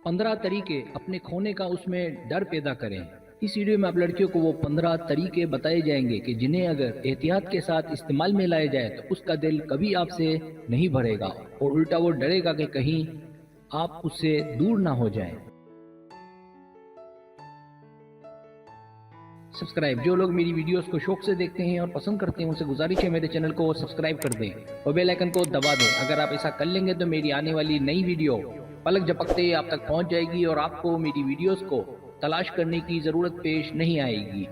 15 طریقے اپنے کھونے کا اس میں ڈر پیدا کریں۔ اس ویڈیو میں آپ لڑکیوں کو وہ 15 طریقے بتائے جائیں گے کہ جنہیں اگر احتیاط کے ساتھ استعمال میں لائے جائے تو اس کا دل کبھی آپ سے نہیں بھرے گا اور الٹا وہ ڈرے گا کہ کہیں آپ اس سے دور نہ ہو جائیں۔ سبسکرائب، جو لوگ میری ویڈیوز کو شوق سے دیکھتے ہیں اور پسند کرتے ہیں ان سے گزارش ہے میرے چینل کو سبسکرائب کر دیں اور بیل آئیکن کو دبا دیں۔ اگر آپ ایسا کر لیں گے تو میری آنے والی نئی ویڈیو پلک جھپکتے ہی آپ تک پہنچ جائے گی اور آپ کو میری ویڈیوز کو تلاش کرنے کی ضرورت پیش نہیں آئے گی۔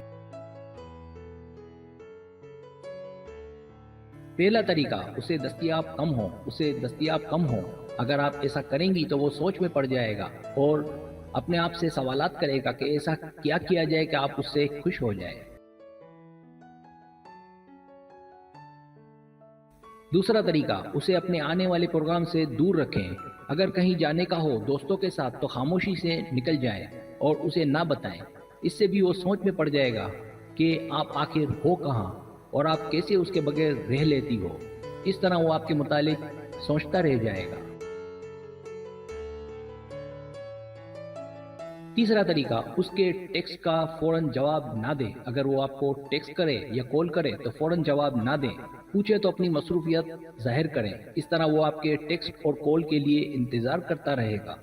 پہلا طریقہ، اسے دستیاب کم ہو۔ اگر آپ ایسا کریں گی تو وہ سوچ میں پڑ جائے گا اور اپنے آپ سے سوالات کرے گا کہ ایسا کیا کیا جائے کہ آپ اس سے خوش ہو جائے۔ دوسرا طریقہ، اسے اپنے آنے والے پروگرام سے دور رکھیں۔ اگر کہیں جانے کا ہو دوستوں کے ساتھ تو خاموشی سے نکل جائیں اور اسے نہ بتائیں۔ اس سے بھی وہ سوچ میں پڑ جائے گا کہ آپ آخر ہو کہاں اور آپ کیسے اس کے بغیر رہ لیتی ہو۔ اس طرح وہ آپ کے متعلق سوچتا رہ جائے گا۔ تیسرا طریقہ، اس کے ٹیکسٹ کا فوراً جواب نہ دیں۔ اگر وہ آپ کو ٹیکسٹ کرے یا کال کرے تو فوراً جواب نہ دیں، پوچھے تو اپنی مصروفیت ظاہر کریں۔ اس طرح وہ آپ کے ٹیکسٹ اور کال کے لیے انتظار کرتا رہے گا۔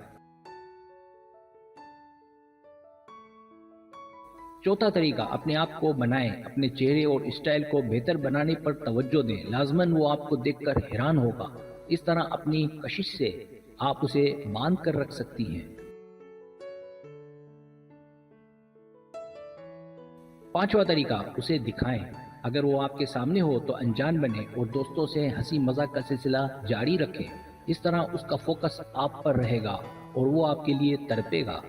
چوتھا طریقہ، اپنے آپ کو بنائیں۔ اپنے چہرے اور اسٹائل کو بہتر بنانے پر توجہ دیں۔ لازماً وہ آپ کو دیکھ کر حیران ہوگا۔ اس طرح اپنی کشش سے آپ اسے باندھ کر رکھ سکتی ہیں۔ پانچواں طریقہ، اسے دکھائیں۔ اگر وہ آپ کے سامنے ہو تو انجان بنے اور دوستوں سے ہنسی مذاق کا سلسلہ جاری رکھیں۔ اس طرح اس کا فوکس آپ پر رہے گا اور وہ آپ کے لیے تڑپے گا۔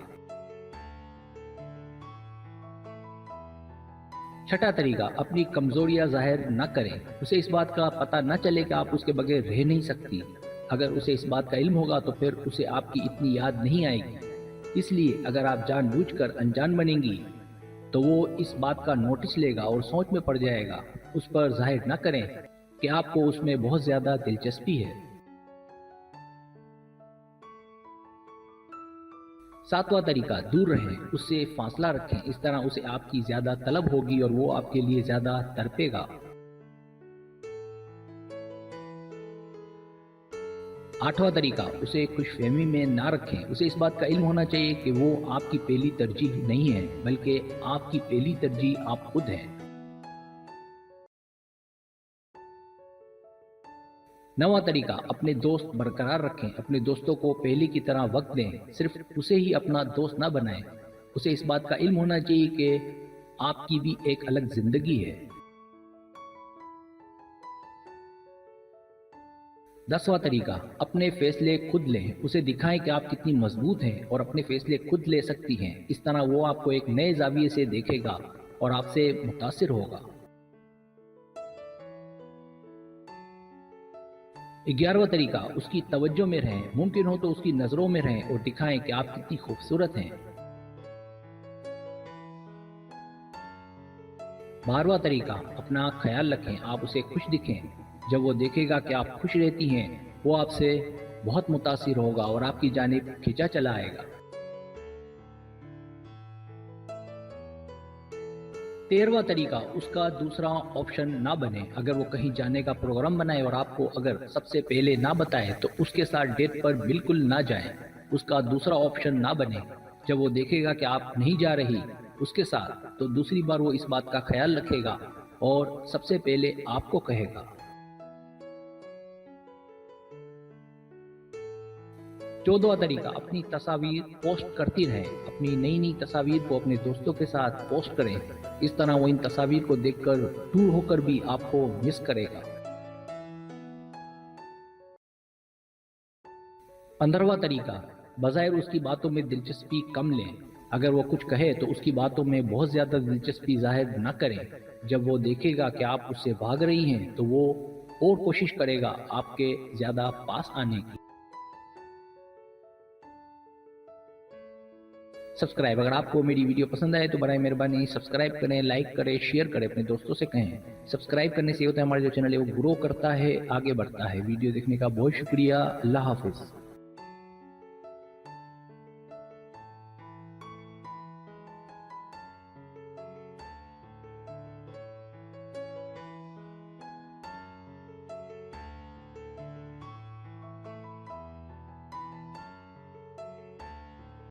چھٹا طریقہ، اپنی کمزوریاں ظاہر نہ کریں۔ اسے اس بات کا پتہ نہ چلے کہ آپ اس کے بغیر رہ نہیں سکتی۔ اگر اسے اس بات کا علم ہوگا تو پھر اسے آپ کی اتنی یاد نہیں آئے گی۔ اس لیے اگر آپ جان بوجھ کر انجان بنیں گی تو وہ اس بات کا نوٹس لے گا اور سوچ میں پڑ جائے گا۔ اس پر ظاہر نہ کریں کہ آپ کو اس میں بہت زیادہ دلچسپی ہے۔ ساتواں طریقہ، دور رہیں، اس سے فاصلہ رکھیں۔ اس طرح اسے آپ کی زیادہ طلب ہوگی اور وہ آپ کے لیے زیادہ تڑپے گا۔ آٹھواں طریقہ، اسے خوش فہمی میں نہ رکھیں۔ اسے اس بات کا علم ہونا چاہیے کہ وہ آپ کی پہلی ترجیح نہیں ہے بلکہ آپ کی پہلی ترجیح آپ خود ہیں۔ نواں طریقہ، اپنے دوست برقرار رکھیں۔ اپنے دوستوں کو پہلے کی طرح وقت دیں۔ صرف اسے ہی اپنا دوست نہ بنائیں۔ اسے اس بات کا علم ہونا چاہیے کہ آپ کی بھی ایک الگ زندگی ہے۔ 10واں طریقہ، اپنے فیصلے خود لیں۔ اسے دکھائیں کہ آپ کتنی مضبوط ہیں اور اپنے فیصلے خود لے سکتی ہیں۔ اس طرح وہ آپ کو ایک نئے زاویے سے دیکھے گا اور آپ سے متاثر ہوگا۔ 11واں طریقہ، اس کی توجہ میں رہیں۔ ممکن ہو تو اس کی نظروں میں رہیں اور دکھائیں کہ آپ کتنی خوبصورت ہیں۔ 12واں طریقہ، اپنا خیال رکھیں۔ آپ اسے خوش دکھیں۔ جب وہ دیکھے گا کہ آپ خوش رہتی ہیں وہ آپ سے بہت متاثر ہوگا اور آپ کی جانب کھینچا چلا آئے گا۔ 13واں طریقہ، اس کا دوسرا آپشن نہ بنے۔ اگر وہ کہیں جانے کا پروگرام بنائے اور آپ کو اگر سب سے پہلے نہ بتائے تو اس کے ساتھ ڈیٹ پر بالکل نہ جائیں۔ اس کا دوسرا آپشن نہ بنے۔ جب وہ دیکھے گا کہ آپ نہیں جا رہی اس کے ساتھ تو دوسری بار وہ اس بات کا خیال رکھے گا اور سب سے پہلے آپ کو کہے گا۔ 14واں طریقہ، اپنی تصاویر پوسٹ کرتی رہیں۔ اپنی نئی تصاویر کو اپنے دوستوں کے ساتھ پوسٹ کریں۔ اس طرح وہ ان تصاویر کو دیکھ کر دور ہو کر بھی آپ کو مس کرے گا۔ 15واں طریقہ، بظاہر اس کی باتوں میں دلچسپی کم لیں۔ اگر وہ کچھ کہے تو اس کی باتوں میں بہت زیادہ دلچسپی ظاہر نہ کریں۔ جب وہ دیکھے گا کہ آپ اس سے بھاگ رہی ہیں تو وہ اور کوشش کرے گا آپ کے زیادہ پاس آنے کی۔ سبسکرائب، اگر آپ کو میری ویڈیو پسند آئے تو برائے مہربانی سبسکرائب کریں، لائک کریں، شیئر کریں، اپنے دوستوں سے کہیں۔ سبسکرائب کرنے سے یہ ہوتا ہے ہمارا جو چینل ہے وہ گرو کرتا ہے، آگے بڑھتا ہے۔ ویڈیو دیکھنے کا بہت شکریہ۔ اللہ حافظ۔